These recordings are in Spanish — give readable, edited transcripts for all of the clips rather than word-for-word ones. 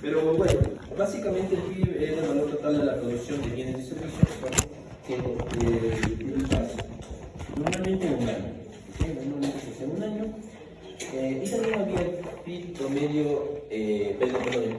Pero bueno, básicamente el PIB es el valor total de la producción de bienes y servicios que usas normalmente en un año. ¿Okay? Normalmente se hace en un año. Y también había el PIB promedio, perdón,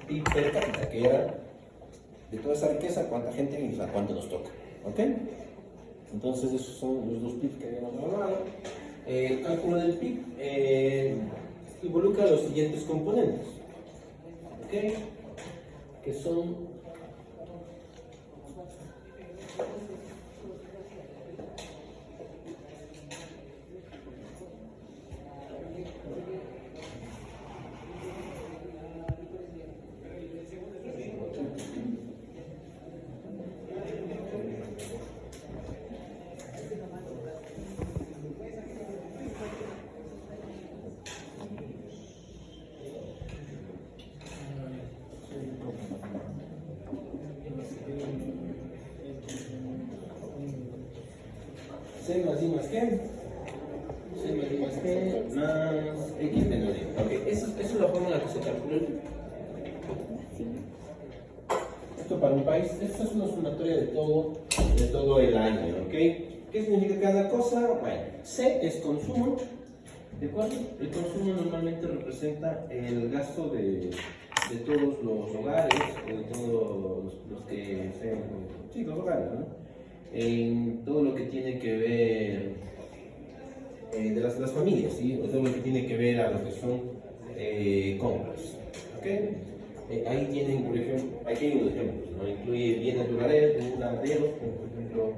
PIB per cápita, que era de toda esa riqueza, cuánta gente y cuánto nos toca. ¿Ok? Entonces, esos son los dos PIB que habíamos hablado. El cálculo del PIB involucra los siguientes componentes, ¿ok? Que son C más I más G, C más I más G más X menor Y. Ok, esa es la forma en la que se calcula el PIB. Esto para un país, esto es una sumatoria de todo el año, ¿ok? ¿Qué significa cada cosa? Bueno, C es consumo, ¿de acuerdo? El consumo normalmente representa el gasto de todos los hogares, o de todos los que sean, sí, los hogares, ¿no? En todo lo que tiene que ver de las familias, ¿sí? O todo lo que tiene que ver a lo que son compras, ¿ok? Ahí tienen, por ejemplo, aquí hay unos ejemplos, ¿no? Incluye bienes duraderos, como por ejemplo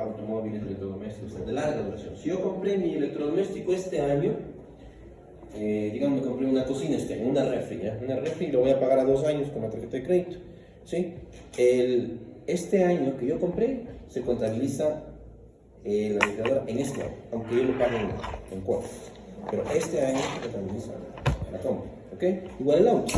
automóviles, electrodomésticos de larga duración. Si yo compré mi electrodoméstico este año, digamos, me compré una cocina este año, una refri, ¿ya? Una refri, lo voy a pagar a 2 años con la tarjeta de crédito, ¿sí? Este año que yo compré, se contabiliza la refrigeradora en este año, aunque yo lo pague en cuotas. Pero este año se contabiliza la compra, ¿ok? Igual el auto.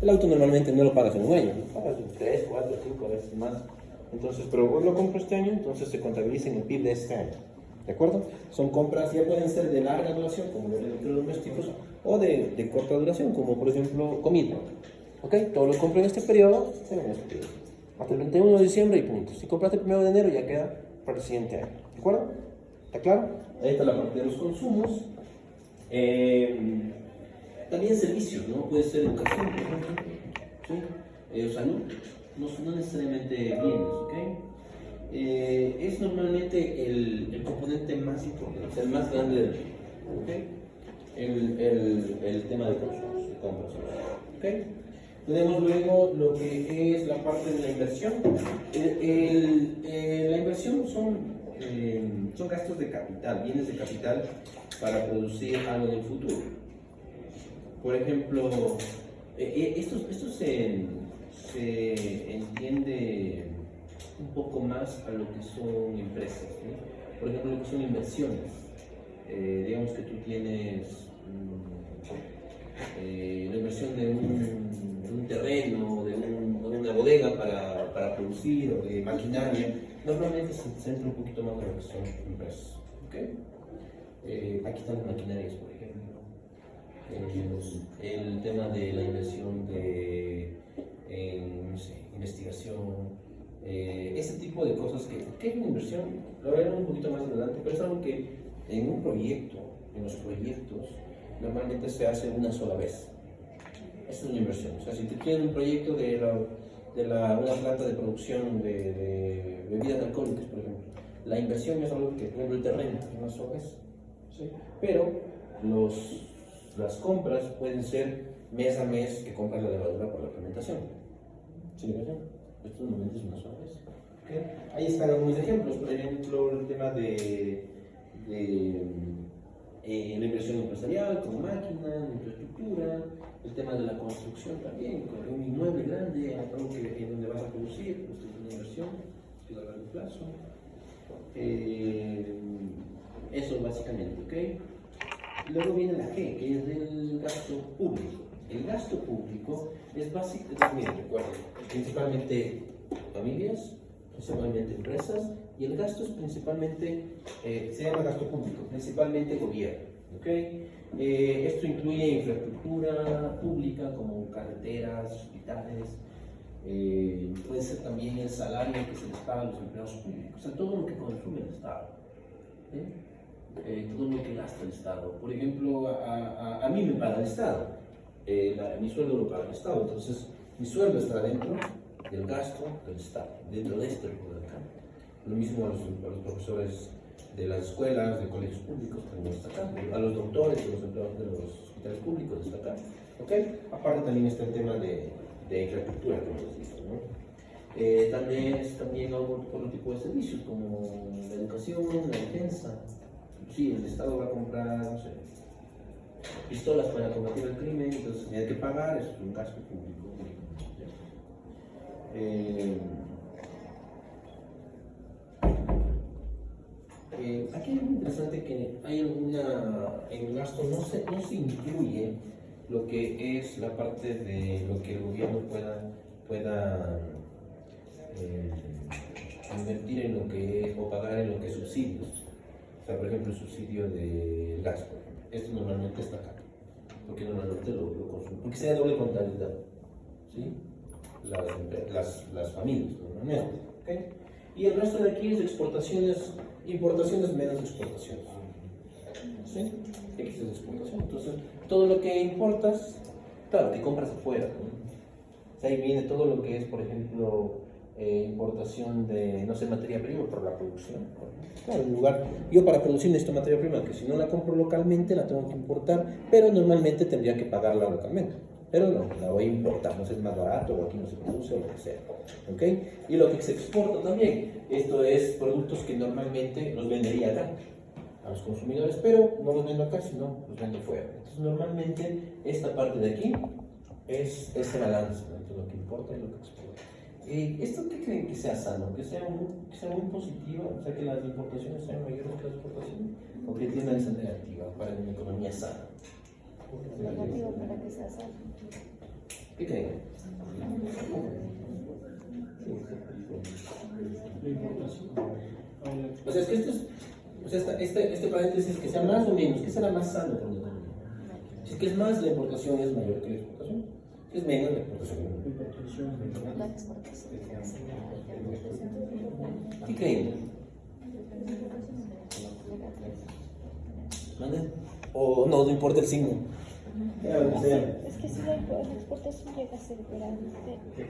El auto normalmente no lo pagas en un año, lo pagas 3, 4, 5 veces más. Entonces, pero vos lo compras este año, entonces se contabiliza en el PIB de este año. ¿De acuerdo? Son compras, ya pueden ser de larga duración, como los electrodomésticos, o de corta duración, como por ejemplo comida. ¿Ok? Todo lo compro en este periodo, se ve en este periodo. Hasta el 21 de diciembre y punto. Si compraste el 1 de enero, ya queda para el siguiente año. ¿De acuerdo? ¿Está claro? Ahí está la parte de los consumos. También servicios, ¿no? Puede ser educación, por ejemplo, ¿sí? O salud, no necesariamente bienes, ¿ok? Es normalmente el componente más importante, o sea, el más grande del PIB, ¿ok? El tema de consumos, de compras, ¿ok? Tenemos luego lo que es la parte de la inversión. La inversión son gastos de capital, bienes de capital para producir algo en el futuro. Por ejemplo, esto se entiende un poco más a lo que son empresas, ¿no? Por ejemplo, lo que son inversiones. Digamos que tú tienes la inversión de un terreno, de una bodega para producir, o de maquinaria. Normalmente se centra un poquito más en lo que son empresas. ¿Okay? Aquí están las maquinarias, por ejemplo. El tema de la inversión no sé, investigación, ese tipo de cosas que es una inversión, lo veremos un poquito más adelante, pero es algo que en un proyecto, en los proyectos, normalmente se hace una sola vez. Es una inversión. O sea, si tú tienes un proyecto de una planta de producción de bebidas alcohólicas, por ejemplo, la inversión es algo que, por ejemplo, el terreno, una sola vez. ¿Sí? Pero las compras pueden ser mes a mes que compras la levadura por la fermentación. ¿Sí me entiendes? Esto normalmente es una sola vez. ¿Okay? Ahí están algunos ejemplos, por ejemplo, el tema de la inversión empresarial, como máquina, infraestructura, el tema de la construcción también, con un inmueble grande, algo en donde vas a producir, pues es una inversión, a largo plazo. Eso básicamente, ¿ok? Luego viene la G, que es el gasto público. El gasto público es básicamente, miren, recuerden, principalmente familias, principalmente empresas, y el gasto es principalmente, se llama gasto público, principalmente gobierno, ¿Okay? Esto incluye infraestructura pública como carreteras, hospitales, puede ser también el salario que se les paga a los empleados públicos, o sea, todo lo que consume el Estado, todo lo que gasta el Estado. Por ejemplo, a mí me paga el Estado, mi sueldo lo paga el Estado, entonces mi sueldo está dentro del gasto del Estado, dentro de este rubro de acá. Lo mismo a los profesores de las escuelas, de colegios públicos, también está acá, a los doctores, a los empleados de los hospitales públicos, está acá. ¿Okay? Aparte también está el tema de infraestructura, como les digo, ¿no? También otro tipo de servicios, como la educación, la defensa. Sí, el Estado va a comprar, no sé, pistolas para combatir el crimen, entonces tiene que pagar, eso es un gasto público. Aquí es muy interesante que hay en el gasto no se incluye lo que es la parte de lo que el gobierno pueda invertir en lo que es, o pagar en lo que es subsidios. O sea, por ejemplo, el subsidio del gas, por ejemplo. Esto normalmente está acá, porque normalmente lo consumen, porque sea doble contabilidad, ¿sí? Las familias, normalmente, ¿okay? Y el resto de aquí es exportaciones, importaciones menos exportaciones, ¿sí? X es exportación, entonces todo lo que importas, claro, te compras afuera, ¿no? O sea, ahí viene todo lo que es, por ejemplo, importación de, no sé, materia prima por la producción. Claro, en lugar, yo para producir necesito materia prima, que si no la compro localmente la tengo que importar, pero normalmente tendría que pagarla localmente. Pero no, la voy a importar, no sé, es más barato, o aquí no se produce, o lo que sea. ¿Okay? Y lo que se exporta también, esto es productos que normalmente los vendería acá a los consumidores, pero no los vendo acá, sino los vendo fuera. Entonces, normalmente esta parte de aquí es ese balance entre lo que importa y lo que exporta. ¿Esto qué creen que sea sano? ¿Que sea muy positivo? O sea, que las importaciones sean mayores que las exportaciones, o que tiendan a ser negativa para una economía sana. Negativo para que sea sano. ¿Qué creen? O sea, es que este paréntesis que sea más o menos, que será más sano para la economía. Si es que es más, la importación es mayor que la exportación. Si es menos, la exportación es menor. La exportación. ¿Qué creen? ¿Mande? O no importa el signo. Es que si la exportación llega a ser grande,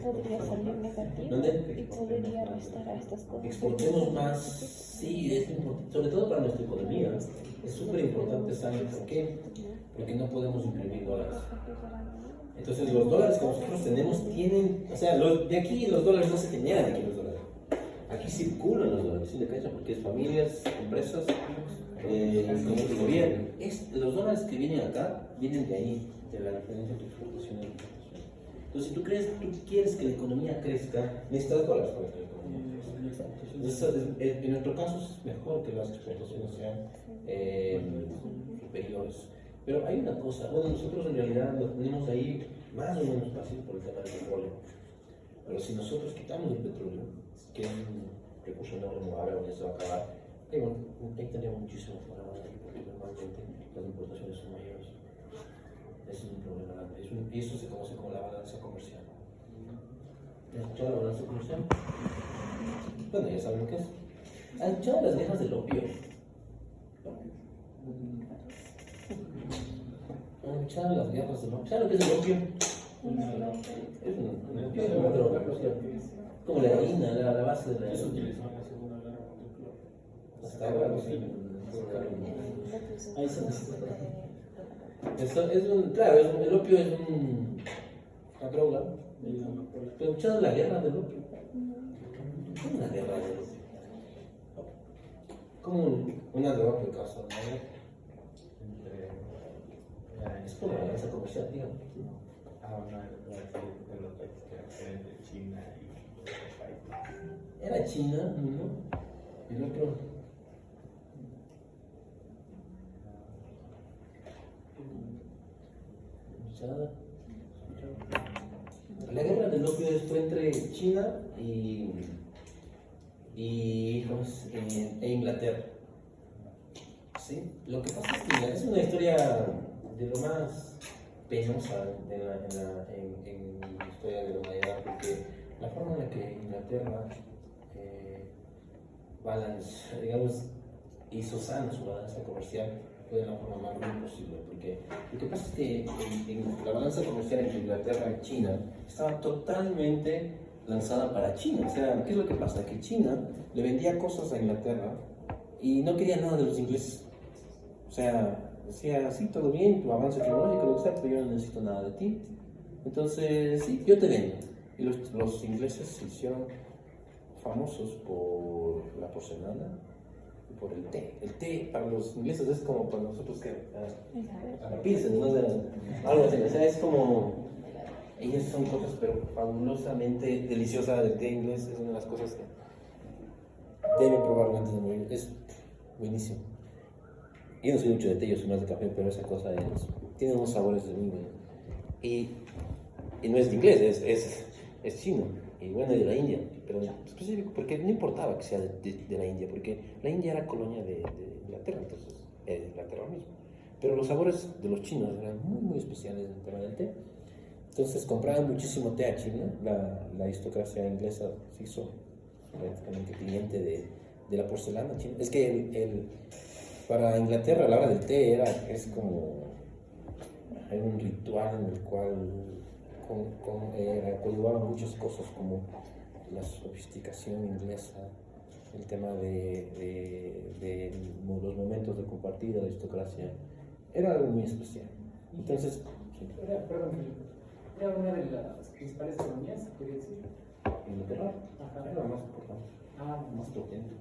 podría salir negativo. ¿Dónde? Y podría restar a estas cosas. Exportemos más, sí, es importante, sobre todo para nuestra economía. Es súper importante saber por qué. Porque no podemos imprimir dólares. Entonces los dólares que nosotros tenemos tienen, o sea, de aquí los dólares no se generan aquí los dólares. Aquí circulan los dólares, ¿sí le cachan? Porque es familias, empresas, el gobierno. Los dólares que vienen acá vienen de ahí, de la diferencia entre exportación y importación. Entonces, si tú quieres que la economía crezca, necesitas dólares para que la economía crezca. En nuestro caso es mejor que las exportaciones sean superiores. Pero hay una cosa, bueno, nosotros en realidad lo tenemos ahí más o menos fácil por el tema del petróleo. Pero si nosotros quitamos el petróleo, que es un recurso no renovable, donde se va a acabar, ahí tenemos muchísimo para avanzar, porque normalmente las importaciones son mayores. Ese es un problema grande. Y eso se conoce como la balanza comercial. ¿Han escuchado la balanza comercial? Bueno, ya saben lo que es. ¿Han escuchado las guerras del opio? ¿Han escuchado las guerras del opio? ¿Saben lo que es el opio? Es una droga, ¿no? Como la heroína, la base de la heroína. Hasta ahora, sí. Ahí se necesita. Claro, el opio es una droga. ¿Pero escuchado la guerra del opio? ¿Qué es una guerra del opio? Como una droga que causa daño. Es como la balanza comercial, digamos. Era China, ¿no? El otro. La guerra del opio fue entre China e Inglaterra. ¿sí? Lo que pasa es que es una historia de lo más penosa en la historia de la humanidad, porque la forma en la que Inglaterra digamos, hizo sana su balanza comercial fue de la forma más ruin posible, porque lo que pasa es que la balanza comercial entre Inglaterra y China estaba totalmente lanzada para China. O sea, ¿qué es lo que pasa? Que China le vendía cosas a Inglaterra y no quería nada de los ingleses. O sea, decía, sí, todo bien, tu avance tecnológico, lo que sea, pero yo no necesito nada de ti. Entonces, sí, yo te vendo. Y los ingleses se hicieron famosos por la porcelana y por el té. El té para los ingleses es como para nosotros que la pilsen, ¿no? Algo así. O sea, es como, ellas son cosas pero fabulosamente deliciosas. El té inglés es una de las cosas que deben probarlo antes de morir. Es buenísimo. Yo no soy mucho de té, yo soy más de café, pero esa cosa tiene unos sabores de mí. Y no es de inglés, es chino. Y bueno, de la India, pero específico, porque no importaba que sea de la India, porque la India era colonia de Inglaterra, entonces es Inglaterra mismo. Pero los sabores de los chinos eran muy, muy especiales en el tema del té. Entonces compraban muchísimo té a China. La aristocracia inglesa se hizo prácticamente cliente de la porcelana china. Es que para Inglaterra la hora del té es como un ritual en el cual coadyuvaban muchas cosas como la sofisticación inglesa, el tema de los momentos de compartir la aristocracia, era algo muy especial. Entonces, sí. Era una de las principales colonias, quiere decir. Inglaterra era la más importante, más potente.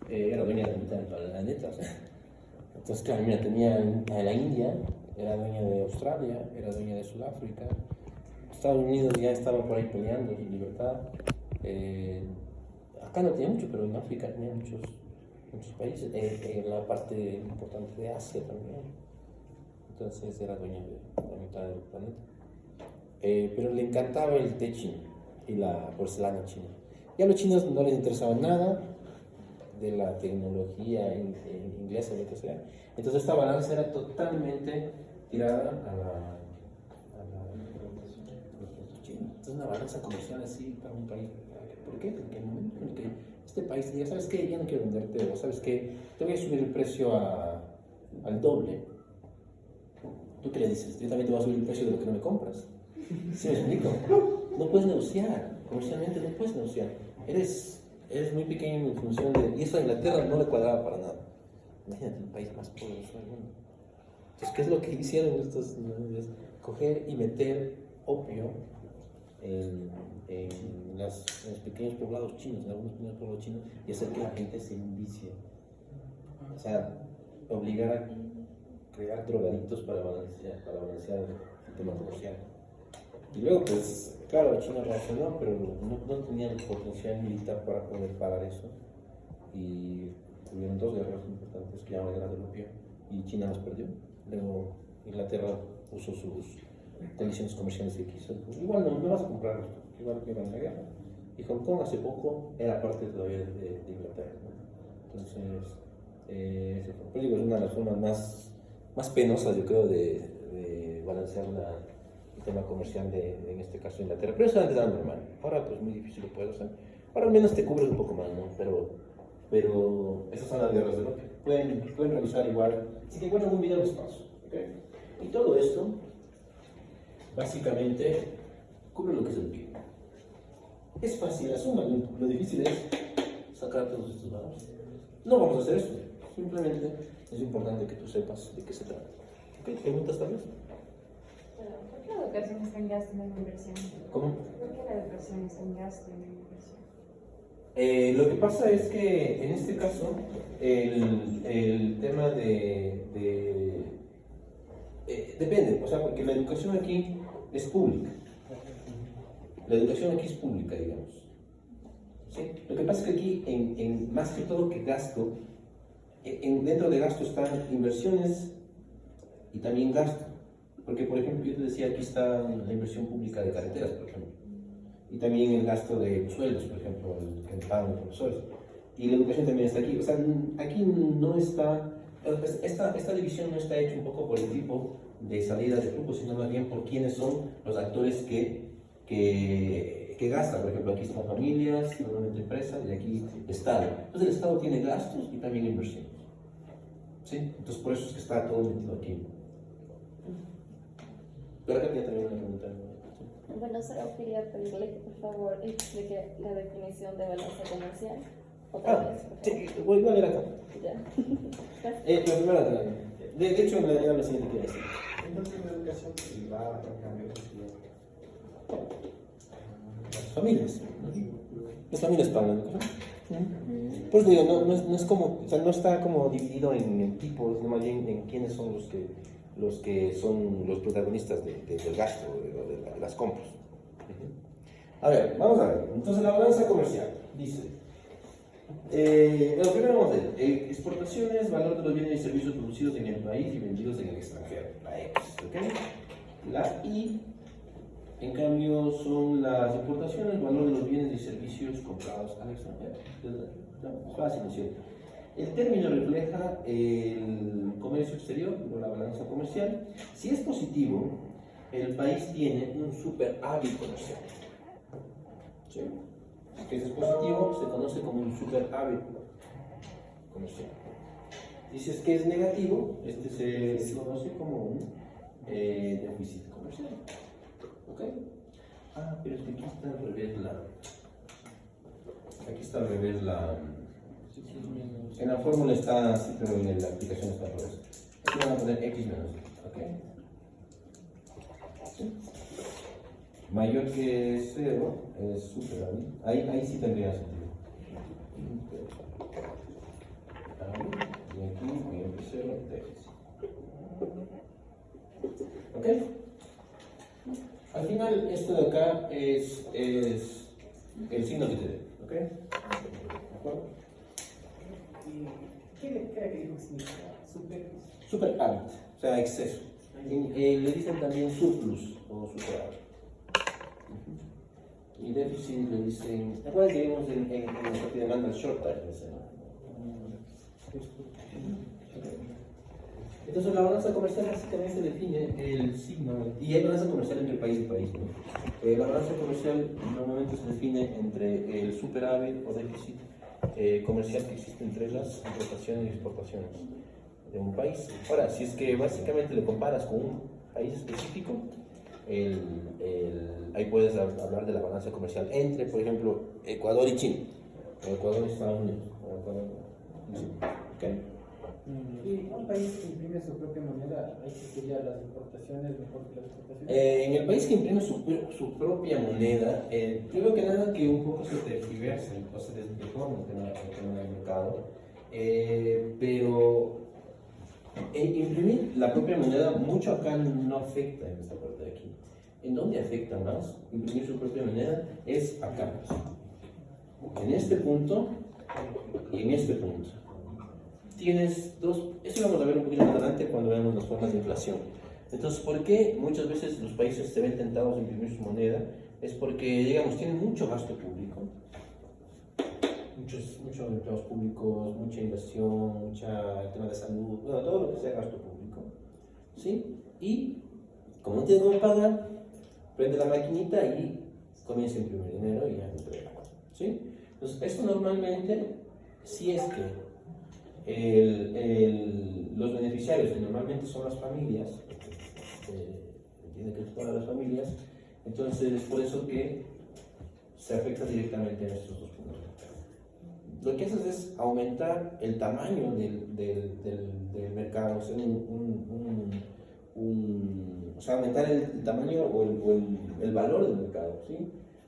Era dueña de la mitad del planeta. O sea. Entonces, claro, mira, tenía a la India, era dueña de Australia, era dueña de Sudáfrica. Estados Unidos ya estaba por ahí peleando su libertad. Acá no tenía mucho, pero en África tenía muchos países. En la parte importante de Asia también. Entonces era dueña de la mitad del planeta. Pero le encantaba el té chino y la porcelana china. Y a los chinos no les interesaba nada de la tecnología inglesa o lo que sea. Entonces esta balanza era totalmente tirada a los chinos. Entonces una balanza comercial así para un país. ¿Por qué? Porque en el momento en que este país diga, ¿sabes qué? Ya no quiero venderte, o ¿sabes qué? Te voy a subir el precio al doble. ¿Tú qué le dices? Yo también te voy a subir el precio de lo que no me compras. ¿Sí me explico? No puedes negociar. Comercialmente no puedes negociar. Eres muy pequeño en función de... Y eso a Inglaterra no le cuadraba para nada. Imagínate, el país más poderoso del mundo. Entonces, ¿qué es lo que hicieron estos indios? Coger y meter opio en los pequeños poblados chinos, en algunos pequeños poblados chinos, y hacer que la gente se envicie. O sea, obligar a crear drogadictos para balancear el tema comercial. Y luego, pues, claro, China reaccionó, pero no tenía el potencial militar para poder parar eso. Y tuvieron dos guerras importantes que llaman guerra del opio, y China las perdió. Luego Inglaterra usó sus condiciones comerciales que quiso. Pues, igual no vas a comprar esto, igual que van la guerra. Y Hong Kong hace poco era parte todavía de Inglaterra, ¿no? Entonces, pues, digo, es una de las formas más penosas, yo creo, de balancear el tema comercial en este caso Inglaterra. Pero eso antes era normal. Ahora pues muy difícil lo puedes hacer. Ahora al menos te cubres un poco más, ¿no? Pero esas son las guerras del opio. Pueden revisar igual. Si te encuentran un video, les paso. ¿Okay? Y todo esto, básicamente, cubre lo que es el PIB. Es fácil, asúmalo. Lo difícil es sacar todos estos valores. No vamos a hacer eso. Simplemente es importante que tú sepas de qué se trata. ¿Ok? ¿Preguntas tal vez? ¿Por qué la educación está en gasto y no en inversión? ¿Cómo? ¿Por qué la educación está en gasto y no en inversión? Lo que pasa es que en este caso el tema depende, o sea, porque la educación aquí es pública. La educación aquí es pública, digamos. ¿Sí? Lo que pasa es que aquí, más que todo que gasto, dentro de gasto están inversiones y también gasto. Porque, por ejemplo, yo te decía, aquí está la inversión pública de carreteras, por ejemplo. Y también el gasto de sueldos, por ejemplo, el pago de profesores. Y la educación también está aquí. O sea, aquí no está esta división no está hecha un poco por el tipo de salida de grupo, sino más bien por quiénes son los actores que gastan. Por ejemplo, aquí están familias, normalmente empresas, y aquí Estado. Entonces el Estado tiene gastos y también inversiones. ¿Sí? Entonces por eso es que está todo metido aquí. Pero acá tenía también una pregunta. Bueno, solo quería pedirle que por favor explique la definición de balanza comercial. Otra vez, por favor. Sí, voy a leer acá. Ya. La primera, de hecho, era lo siguiente que iba a decir. Entonces, la educación privada, en cambio, Las familias. Las familias pagan la educación. Pues digo, no es como, o sea, no está como dividido en tipos, sino más bien en quiénes son los que son los protagonistas del gasto, de las compras. A ver, vamos a ver. Entonces, la balanza comercial dice: lo primero vamos a ver, exportaciones, valor de los bienes y servicios producidos en el país y vendidos en el extranjero, la X, ¿ok? La Y, en cambio, son las importaciones, valor de los bienes y servicios comprados al extranjero. Es fácil, ¿no es cierto? El término refleja el comercio exterior, o la balanza comercial. Si es positivo, el país tiene un superávit comercial. ¿Sí? Si es positivo, se conoce como un superávit comercial. Y si es que es negativo, este se conoce como un déficit comercial. ¿Ok? Ah, pero es que aquí está al revés aquí está al revés en la fórmula está así, pero en la aplicación está al revés. Aquí van a poner X menos Y. ¿Ok? ¿Sí? Mayor que 0 es superávit. Ahí sí tendría sentido. Y aquí, mayor que 0, déficit. ¿Ok? Al final, esto de acá es el signo que te dé. ¿Ok? ¿De acuerdo? ¿Qué dijo que significa? Superávit, o sea, exceso. Le dicen también surplus o superávit. Y déficit le dicen. ¿Te acuerdas que vimos en lo que demanda el short time? Entonces la balanza comercial básicamente define el signo, y hay balanza comercial entre país y país, ¿no? La balanza comercial normalmente se define entre el superávit o déficit comercial que existe entre las importaciones y exportaciones de un país. Ahora, si es que básicamente lo comparas con un país específico, ahí puedes hablar de la balanza comercial entre, por ejemplo, Ecuador y China, o Ecuador y Estados Unidos, o Ecuador y China. ¿Okay? Y un país que imprime su propia moneda, ahí sí sería las importaciones mejor que las exportaciones. En el país que imprime su propia moneda, primero que nada que un poco se tergiversa y se desdeforma el tema del mercado, pero imprimir la propia moneda mucho acá no afecta en esta parte de aquí. ¿En dónde afecta más imprimir su propia moneda? Es acá, en este punto y en este punto. Tienes dos, eso lo vamos a ver un poquito más adelante cuando veamos las formas de inflación. Entonces, ¿por qué muchas veces los países se ven tentados a imprimir su moneda? Es porque, digamos, tienen mucho gasto público, muchos empleados públicos, mucha inversión, mucha tema de salud, bueno, todo lo que sea gasto público, ¿sí? Y como no tiene cómo pagar, prende la maquinita y comienza a imprimir dinero y ya entrega, ¿sí? Entonces, esto normalmente, si es que los beneficiarios, que normalmente son las familias, entiende que son las familias, entonces es por eso que se afecta directamente en estos dos puntos. Lo que haces es aumentar el tamaño del mercado, o sea, aumentar el tamaño o el valor del mercado, ¿sí?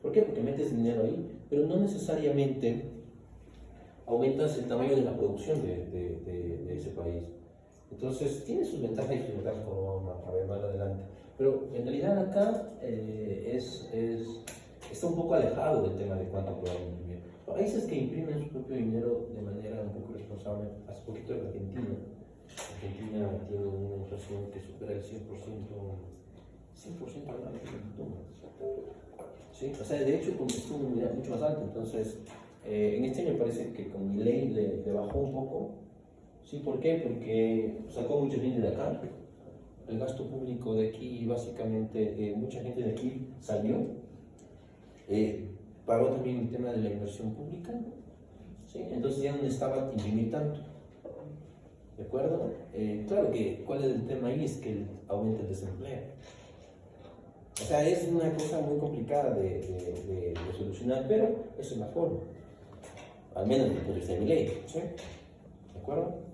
¿Por qué? Porque metes dinero ahí, pero no necesariamente aumentas el tamaño de la producción de ese país. Entonces, tiene sus ventajas y sus desventajas, como vamos a ver más adelante. Pero en realidad acá está un poco alejado del tema de cuánto pueden imprimir. Países que imprimen su propio dinero de manera un poco responsable, hace poquito en Argentina. Argentina tiene una inflación que supera el 100% al año. ¿Sí? O sea, de hecho, estuvo mucho más alto. Entonces, en este año parece que con mi ley le bajó un poco, ¿Sí? ¿Por qué? Porque sacó mucha gente de acá. El gasto público de aquí, básicamente, mucha gente de aquí salió. Pagó también el tema de la inversión pública. ¿Sí? Entonces ya no necesitaba imprimir tanto. ¿De acuerdo? Claro que, ¿cuál es el tema ahí? Es que aumenta el desempleo. O sea, es una cosa muy complicada de solucionar, pero esa es la forma. Al menos desde el punto de vista de mi ley. ¿Sí? ¿De acuerdo?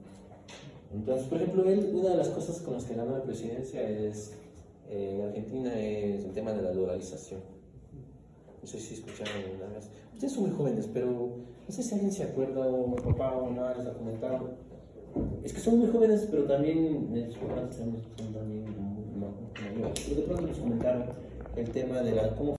Entonces, por ejemplo, una de las cosas con las que ganó la presidencia en Argentina es el tema de la dolarización. No sé si escucharon alguna vez. Ustedes son muy jóvenes, pero no sé si alguien se acuerda, o mi papá o mi mamá les ha comentado. Es que son muy jóvenes, pero también sus papás son también mayores. Pero de pronto les comentaron el tema de cómo